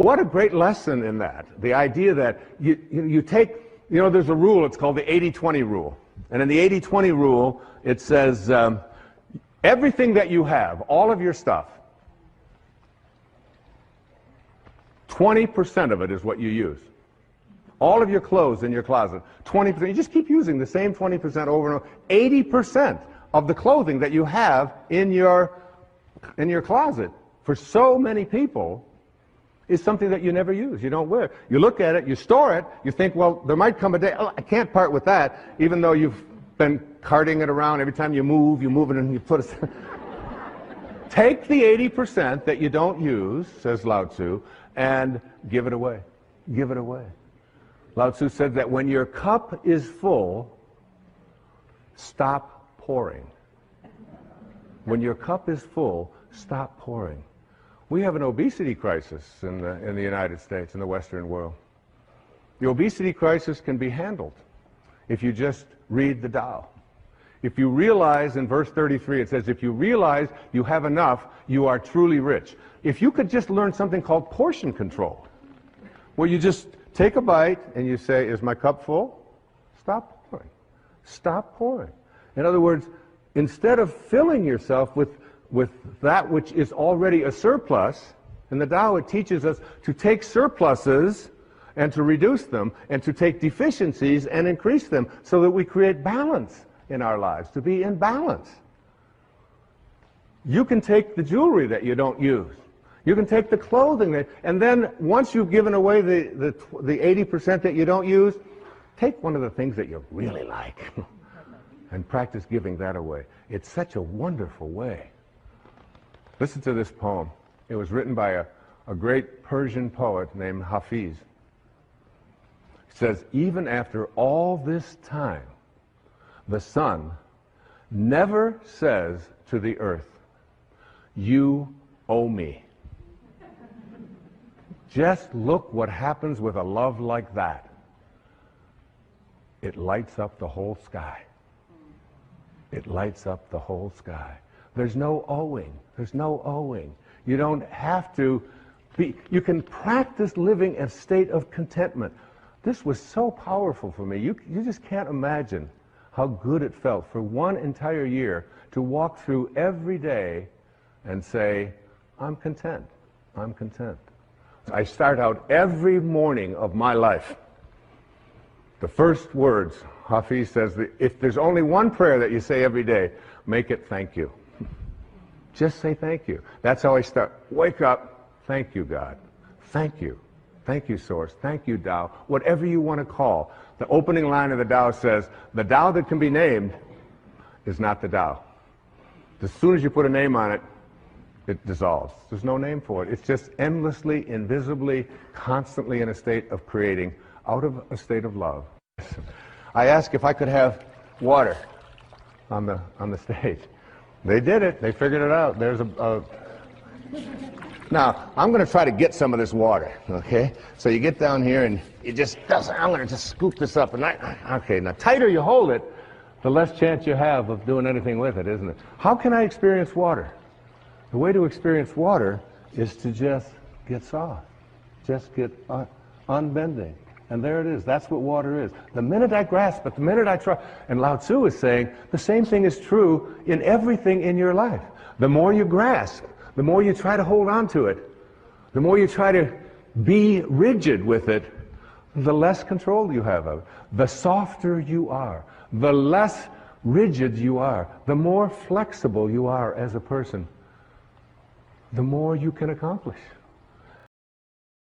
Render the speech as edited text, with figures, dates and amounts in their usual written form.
what a great lesson in that. The idea that you take, there's a rule, it's called the 80-20 rule. And in the 80-20 rule, it says, everything that you have, all of your stuff, 20% of it is what you use. All of your clothes in your closet, 20%. You just keep using the same 20% over and over. 80% of the clothing that you have in your closet, for so many people, is something that you never use, you don't wear. You look at it, you store it, you think, well, there might come a day, oh, I can't part with that, even though you've been carting it around. Every time you move it and you put it. Take the 80% that you don't use, says Lao Tzu, and give it away. Give it away. Lao Tzu said that when your cup is full, stop pouring. When your cup is full, stop pouring. We have an obesity crisis in the United States, in the Western world. The obesity crisis can be handled if you just read the Tao. If you realize, in verse 33, it says, if you realize you have enough, you are truly rich. If you could just learn something called portion control, where you just take a bite and you say, is my cup full? Stop pouring. Stop pouring. In other words, instead of filling yourself with that which is already a surplus, in the Tao it teaches us to take surpluses and to reduce them, and to take deficiencies and increase them, so that we create balance in our lives, to be in balance. You can take the jewelry that you don't use. You can take the clothing and then once you've given away the 80% that you don't use, take one of the things that you really like and practice giving that away. It's such a wonderful way. Listen to this poem. It was written by a great Persian poet named Hafiz. It says, even after all this time, the sun never says to the earth, you owe me. Just look what happens with a love like that. It lights up the whole sky. It lights up the whole sky. There's no owing. There's no owing. You don't have to be, you can practice living a state of contentment. This was so powerful for me. You just can't imagine how good it felt for one entire year to walk through every day and say, I'm content. I'm content. I start out every morning of my life. The first words, Hafiz says, that if there's only one prayer that you say every day, make it thank you. Just say thank you. That's how I start. Wake up. Thank you, God. Thank you. Thank you, Source. Thank you, Tao. Whatever you want to call. The opening line of the Tao says, the Tao that can be named is not the Tao. As soon as you put a name on it, it dissolves. There's no name for it. It's just endlessly, invisibly, constantly in a state of creating out of a state of love. I asked if I could have water on the stage. They did it. They figured it out. There's Now, I'm going to try to get some of this water, okay? So you get down here and you just, I'm going to just scoop this up. And okay, now tighter you hold it, the less chance you have of doing anything with it, isn't it? How can I experience water? The way to experience water is to just get soft. Just get unbending. And there it is. That's what water is. The minute I grasp it, the minute I try. And Lao Tzu is saying the same thing is true in everything in your life. The more you grasp, the more you try to hold on to it, the more you try to be rigid with it, the less control you have of it. The softer you are, the less rigid you are, the more flexible you are as a person, the more you can accomplish.